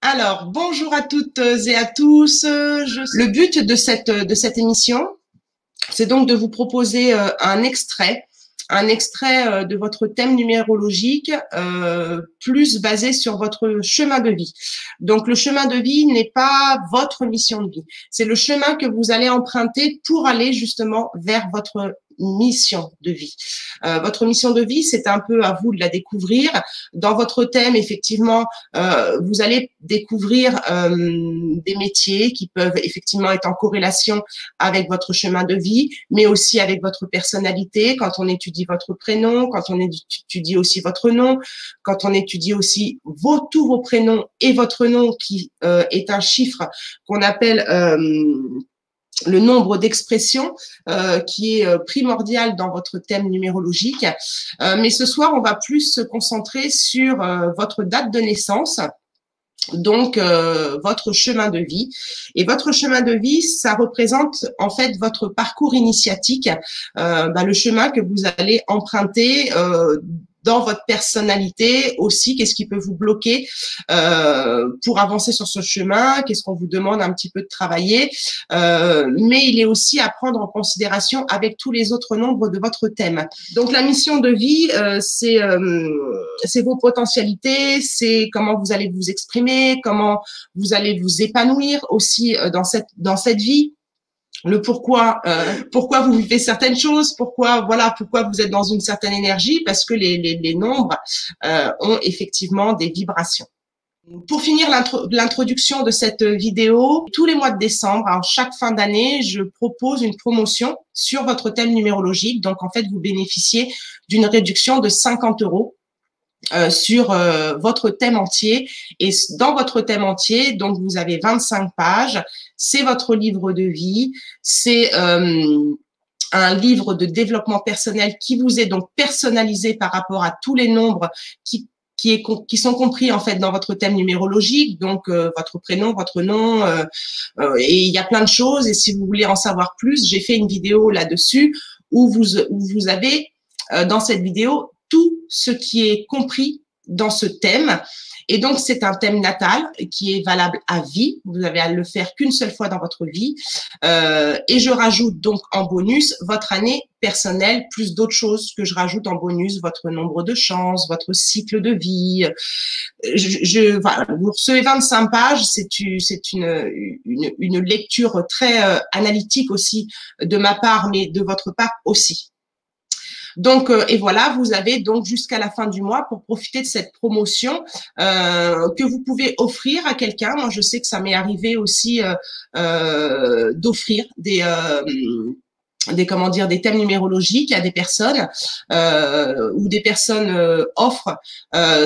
Alors, bonjour à toutes et à tous. Le but de cette émission, c'est donc de vous proposer un extrait de votre thème numérologique, plus basé sur votre chemin de vie. Donc, le chemin de vie n'est pas votre mission de vie. C'est le chemin que vous allez emprunter pour aller justement vers votre mission de vie. Votre mission de vie, c'est un peu à vous de la découvrir. Dans votre thème, effectivement, vous allez découvrir des métiers qui peuvent effectivement être en corrélation avec votre chemin de vie, mais aussi avec votre personnalité. Quand on étudie votre prénom, quand on étudie aussi votre nom, quand on étudie aussi tous vos prénoms et votre nom qui est un chiffre qu'on appelle le nombre d'expressions qui est primordial dans votre thème numérologique. Mais ce soir, on va plus se concentrer sur votre date de naissance. Donc, votre chemin de vie. Et votre chemin de vie, ça représente en fait votre parcours initiatique, le chemin que vous allez emprunter dans votre personnalité aussi. Qu'est-ce qui peut vous bloquer pour avancer sur ce chemin? Qu'est-ce qu'on vous demande un petit peu de travailler? Mais il est aussi à prendre en considération avec tous les autres nombres de votre thème. Donc, la mission de vie, c'est vos potentialités, c'est comment vous allez vous exprimer, comment vous allez vous épanouir aussi dans cette vie. Le pourquoi vous vivez certaines choses, pourquoi vous êtes dans une certaine énergie, parce que les nombres ont effectivement des vibrations. Pour finir l'introduction de cette vidéo, tous les mois de décembre, à chaque fin d'année, je propose une promotion sur votre thème numérologique. Donc, en fait, vous bénéficiez d'une réduction de 50 € sur votre thème entier. Et dans votre thème entier, donc vous avez 25 pages, c'est votre livre de vie, c'est un livre de développement personnel qui vous est donc personnalisé par rapport à tous les nombres qui sont compris en fait dans votre thème numérologique, donc votre prénom, votre nom, et il y a plein de choses. Et si vous voulez en savoir plus, j'ai fait une vidéo là-dessus où vous avez dans cette vidéo tout ce qui est compris dans ce thème. Et donc, c'est un thème natal qui est valable à vie. Vous avez à le faire qu'une seule fois dans votre vie. Et je rajoute donc en bonus votre année personnelle, plus d'autres choses que je rajoute en bonus, votre nombre de chances, votre cycle de vie. Voilà, vous recevez 25 pages. C'est une lecture très analytique aussi de ma part, mais de votre part aussi. Donc, et voilà, vous avez donc jusqu'à la fin du mois pour profiter de cette promotion que vous pouvez offrir à quelqu'un. Moi, je sais que ça m'est arrivé aussi d'offrir des thèmes numérologiques à des personnes ou des personnes offrent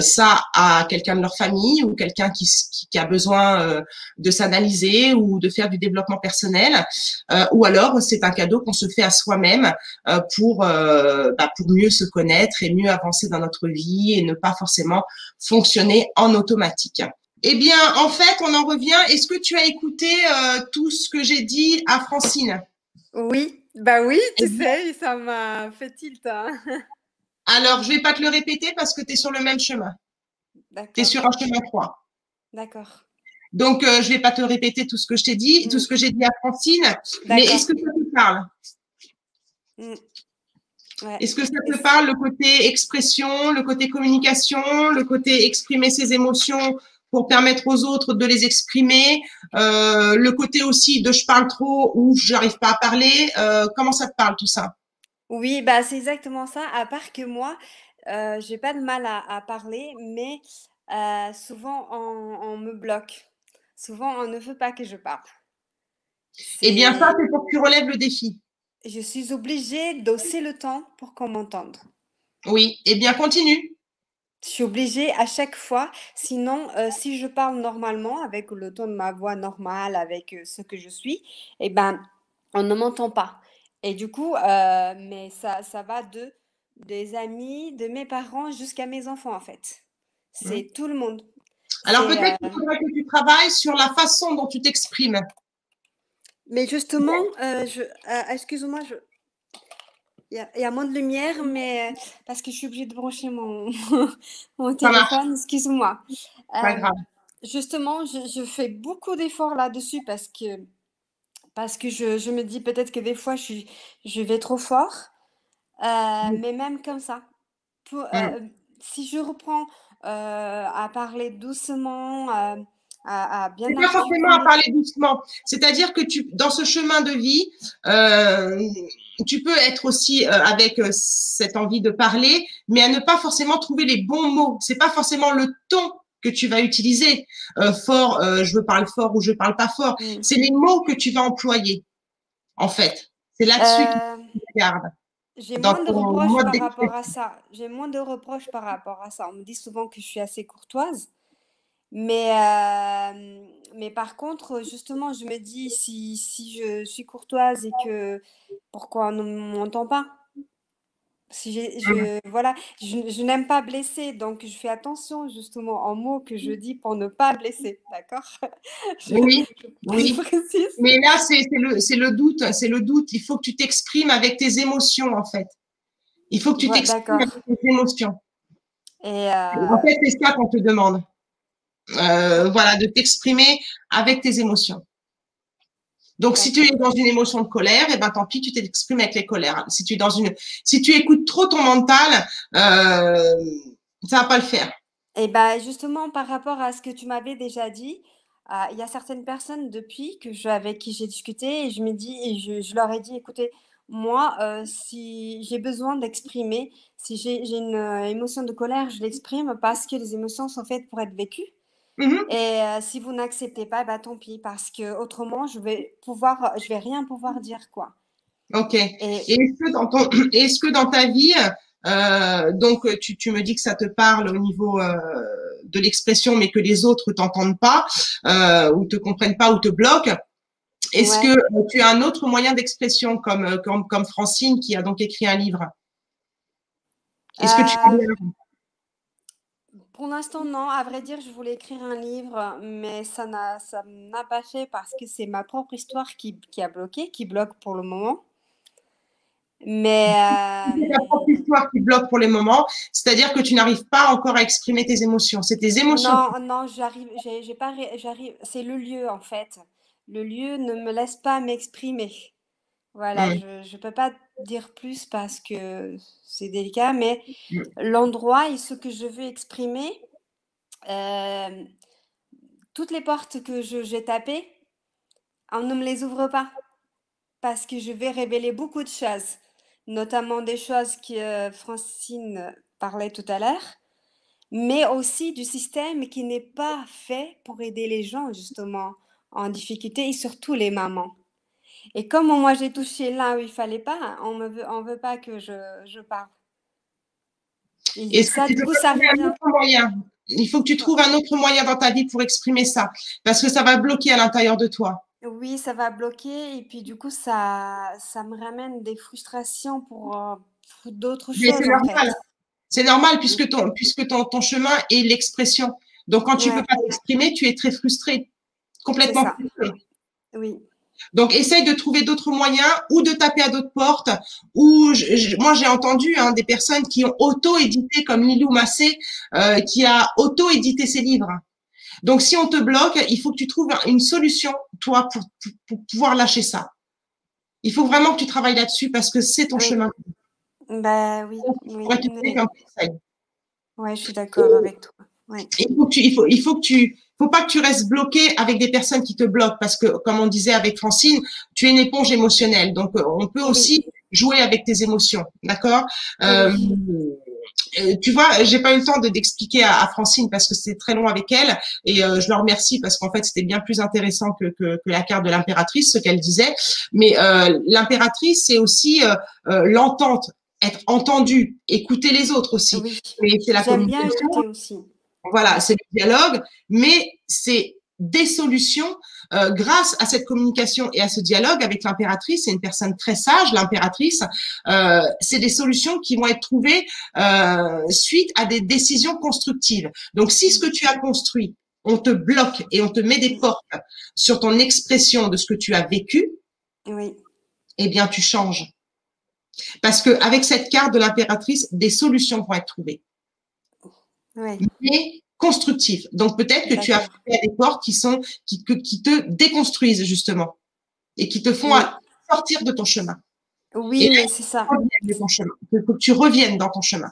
ça à quelqu'un de leur famille ou quelqu'un qui a besoin de s'analyser ou de faire du développement personnel, ou alors c'est un cadeau qu'on se fait à soi-même pour mieux se connaître et mieux avancer dans notre vie et ne pas forcément fonctionner en automatique. Eh bien, en fait, on en revient. Est-ce que tu as écouté tout ce que j'ai dit à Francine? Oui, bah oui, tu sais, ça m'a fait tilt, hein. Alors, je vais pas te le répéter parce que tu es sur le même chemin. Tu es sur un chemin 3. D'accord. Donc, je vais pas te répéter tout ce que je t'ai dit, tout ce que j'ai dit à Francine, mais est-ce que ça te parle? Ouais. Est-ce que ça te parle, le côté expression, le côté communication, le côté exprimer ses émotions pour permettre aux autres de les exprimer, le côté aussi de je parle trop ou j'arrive pas à parler, comment ça te parle tout ça? Oui, bah c'est exactement ça. À part que moi, j'ai pas de mal à parler, mais souvent on me bloque. Souvent on ne veut pas que je parle. Eh bien, ça, c'est pour que tu relèves le défi. Je suis obligée d'hausser le ton pour qu'on m'entende. Oui, eh bien, continue. Je suis obligée à chaque fois, sinon, si je parle normalement, avec le ton de ma voix normale, avec ce que je suis, eh ben, on ne m'entend pas. Et du coup, mais ça va des amis, de mes parents jusqu'à mes enfants, en fait. C'est tout le monde. Alors, peut-être qu'il faudrait que tu travailles sur la façon dont tu t'exprimes. Mais justement, excuse-moi, il y a moins de lumière, mais parce que je suis obligée de brancher mon Ça marche, téléphone, excuse-moi. pas grave. justement, je fais beaucoup d'efforts là-dessus parce que je me dis peut-être que des fois je vais trop fort, Mm. mais même comme ça, pour, Mm. si je reprends, à parler doucement, à bien C'est pas forcément à articuler. parler doucement. C'est-à-dire que dans ce chemin de vie, tu peux être aussi avec cette envie de parler, mais à ne pas forcément trouver les bons mots. C'est pas forcément le ton que tu vas utiliser. Fort, je parle fort ou je parle pas fort. Mmh. C'est les mots que tu vas employer, en fait. C'est là-dessus qu'il Heu, regarde j'ai dans moins de ton reproches mode par rapport à d'expression. ça. J'ai moins de reproches par rapport à ça. On me dit souvent que je suis assez courtoise. Mais, mais par contre, justement, je me dis si je suis courtoise et que pourquoi on ne m'entend pas? Si voilà, je n'aime pas blesser, donc je fais attention justement aux mots que je dis pour ne pas blesser, d'accord? Je Oui, je oui. précise. Mais là, c'est le doute, c'est le doute. Il faut que tu t'exprimes avec tes émotions, en fait. Il faut que tu t'exprimes D'accord avec tes émotions. et En fait, c'est ça qu'on te demande. Voilà, de t'exprimer avec tes émotions. Donc, si tu es d'accord. dans une émotion de colère, eh ben, tant pis, tu t'exprimes avec les colères. Si tu écoutes trop ton mental, ça va pas le faire. Et bah, justement, par rapport à ce que tu m'avais déjà dit, il y a certaines personnes depuis avec qui j'ai discuté et je leur ai dit: «Écoutez, moi, si j'ai besoin d'exprimer, si j'ai une, émotion de colère, je l'exprime parce que les émotions sont faites pour être vécues Mhm. et si vous n'acceptez pas, bah, tant pis parce que autrement je vais rien pouvoir dire, quoi» Ok. Et et est-ce que dans ta vie, donc tu me dis que ça te parle au niveau de l'expression, mais que les autres t'entendent pas, ou te comprennent pas, ou te bloquent. Est-ce que ouais, tu as un autre moyen d'expression comme Francine qui a donc écrit un livre? Est-ce que tu heu pour l'instant, non. À vrai dire, je voulais écrire un livre, mais ça n'a pas fait parce que c'est ma propre histoire qui a bloqué, qui bloque pour le moment. Mais, c'est ta propre histoire qui bloque pour les moments, c'est-à-dire que tu n'arrives pas encore à exprimer tes émotions. C'est tes émotions. non, non, j'ai pas j'arrive c'est le lieu, en fait. Le lieu ne me laisse pas m'exprimer. Voilà, Mm, je peux pas dire plus parce que c'est délicat, mais mm. l'endroit et ce que je veux exprimer, hem, toutes les portes que je j'ai tapées, on ne me les ouvre pas. Parce que je vais révéler beaucoup de choses, notamment des choses que Francine parlait tout à l'heure, mais aussi du système qui n'est pas fait pour aider les gens justement en difficulté et surtout les mamans. Et comme moi j'ai touché là où il fallait pas, on veut pas que je parle. Et Est-ce que ça, tu du peux coup, pas ça trouver un revient. autre moyen? Il faut que tu trouves un autre moyen dans ta vie pour exprimer ça, parce que ça va bloquer à l'intérieur de toi. Oui, ça va bloquer et puis du coup, ça me ramène des frustrations pour d'autres Mais choses en fait. c'est normal Oui, puisque ton chemin est l'expression. Donc, quand tu peux ouais, pas t'exprimer, tu es très frustré, c'est complètement ça. frustré. Oui. Donc, essaye de trouver d'autres moyens ou de taper à d'autres portes. Ou moi, j'ai entendu des personnes qui ont auto-édité, comme Lilou Massé, qui a auto-édité ses livres. Donc, si on te bloque, il faut que tu trouves une solution, toi, pour pouvoir lâcher ça. Il faut vraiment que tu travailles là-dessus parce que c'est ton Oui, chemin. bah, oui, Je oui, pourrais te donner mais comme conseil. ouais, je suis d'accord avec toi. Oui, Il faut que tu, faut pas que tu restes bloqué avec des personnes qui te bloquent parce que, comme on disait avec Francine, tu es une éponge émotionnelle. Donc, on peut oui, aussi jouer avec tes émotions, d'accord oui, Tu vois, j'ai pas eu le temps d'expliquer à Francine parce que c'était très long avec elle et je la remercie parce qu'en fait c'était bien plus intéressant que la carte de l'impératrice, ce qu'elle disait. Mais l'impératrice, c'est aussi l'entente, être entendu, écouter les autres aussi. oui. Mais c'est la J'aime bien communication. écouter aussi. Voilà, Oui, c'est le dialogue, mais c'est des solutions grâce à cette communication et à ce dialogue avec l'impératrice. C'est une personne très sage, l'impératrice. C'est des solutions qui vont être trouvées suite à des décisions constructives. Donc, si ce que tu as construit, on te bloque et on te met des portes sur ton expression de ce que tu as vécu, oui, eh bien, tu changes. Parce que avec cette carte de l'impératrice, des solutions vont être trouvées. oui, Mais constructives. Donc peut-être que tu as fait des portes qui te déconstruisent justement et qui te font sortir de ton chemin. Oui, mais c'est ça. Que tu reviennes dans ton chemin.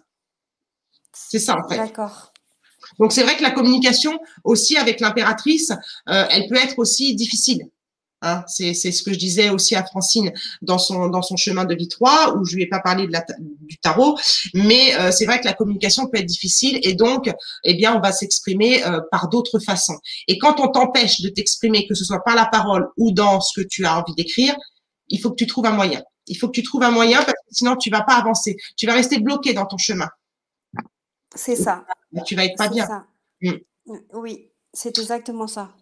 C'est ça en fait. D'accord. Donc c'est vrai que la communication aussi avec l'impératrice, elle peut être aussi difficile. Hein, c'est ce que je disais aussi à Francine dans son chemin de vie 3, où je lui ai pas parlé du tarot, mais c'est vrai que la communication peut être difficile et donc, eh bien, on va s'exprimer par d'autres façons. Et quand on t'empêche de t'exprimer, que ce soit par la parole ou dans ce que tu as envie d'écrire, il faut que tu trouves un moyen. Il faut que tu trouves un moyen parce que sinon tu vas pas avancer. Tu vas rester bloqué dans ton chemin. C'est ça. Tu vas être pas bien. Ça. Oui, c'est exactement ça.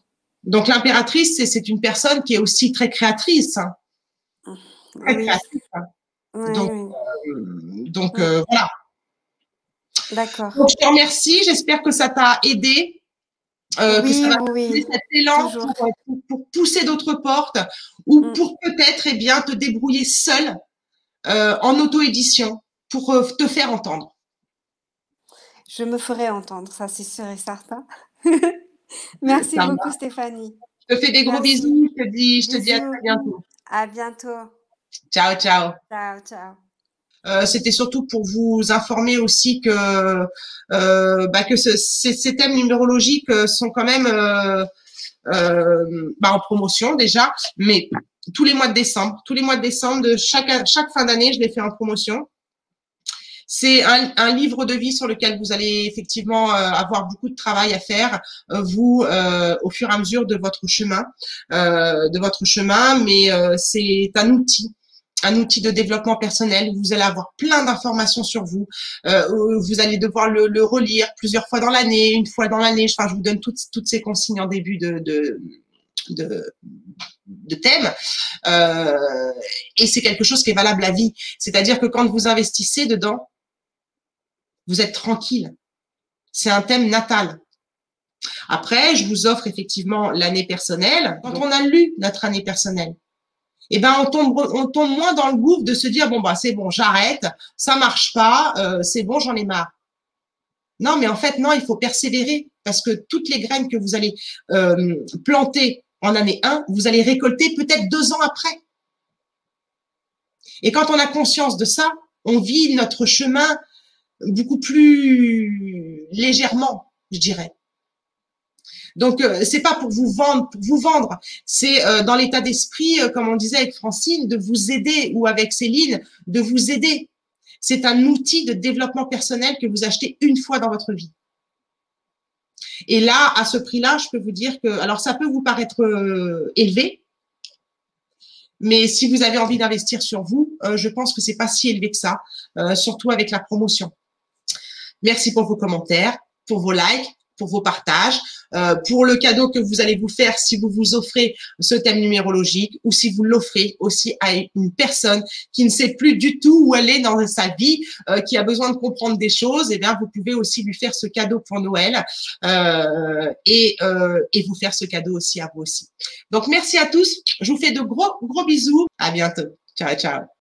Donc, l'impératrice, c'est une personne qui est aussi très créatrice. Hein. Très créatrice. Hein. Donc, voilà. D'accord. Donc, je te remercie. J'espère que ça t'a aidé. Que ça va donner cet élan pour pousser d'autres portes ou pour peut-être, eh bien, te débrouiller seul en auto-édition pour te faire entendre. Je me ferai entendre, ça c'est sûr et certain. Merci beaucoup, Stéphanie. Je te fais des gros bisous. Je te dis à très bientôt. À bientôt. Ciao, ciao. Ciao, ciao. C'était surtout pour vous informer aussi que ces thèmes numérologiques sont quand même en promotion déjà, mais tous les mois de décembre, de chaque fin d'année, je les fais en promotion. C'est un livre de vie sur lequel vous allez effectivement avoir beaucoup de travail à faire, au fur et à mesure de votre chemin, mais c'est un outil de développement personnel. Vous allez avoir plein d'informations sur vous. Vous allez devoir le relire plusieurs fois dans l'année, une fois dans l'année. Enfin, je vous donne toutes ces consignes en début de thème. Et c'est quelque chose qui est valable à vie. C'est-à-dire que quand vous investissez dedans, vous êtes tranquille. C'est un thème natal. Après, je vous offre effectivement l'année personnelle. Quand on a lu notre année personnelle, eh ben on tombe moins dans le gouffre de se dire bon bah c'est bon, j'arrête, ça marche pas, c'est bon, j'en ai marre. Non, mais en fait non, il faut persévérer parce que toutes les graines que vous allez planter en année 1, vous allez récolter peut-être 2 ans après. Et quand on a conscience de ça, on vit notre chemin beaucoup plus légèrement, je dirais. Donc, c'est pas pour vous vendre, c'est dans l'état d'esprit, comme on disait avec Francine, de vous aider, ou avec Céline, de vous aider. C'est un outil de développement personnel que vous achetez une fois dans votre vie. Et là, à ce prix-là, je peux vous dire que, alors ça peut vous paraître élevé, mais si vous avez envie d'investir sur vous, je pense que c'est pas si élevé que ça, surtout avec la promotion. Merci pour vos commentaires, pour vos likes, pour vos partages, pour le cadeau que vous allez vous faire si vous vous offrez ce thème numérologique ou si vous l'offrez aussi à une personne qui ne sait plus du tout où elle est dans sa vie, qui a besoin de comprendre des choses. Eh bien, vous pouvez aussi lui faire ce cadeau pour Noël et vous faire ce cadeau aussi à vous aussi. Donc, merci à tous. Je vous fais de gros bisous. À bientôt. Ciao, ciao.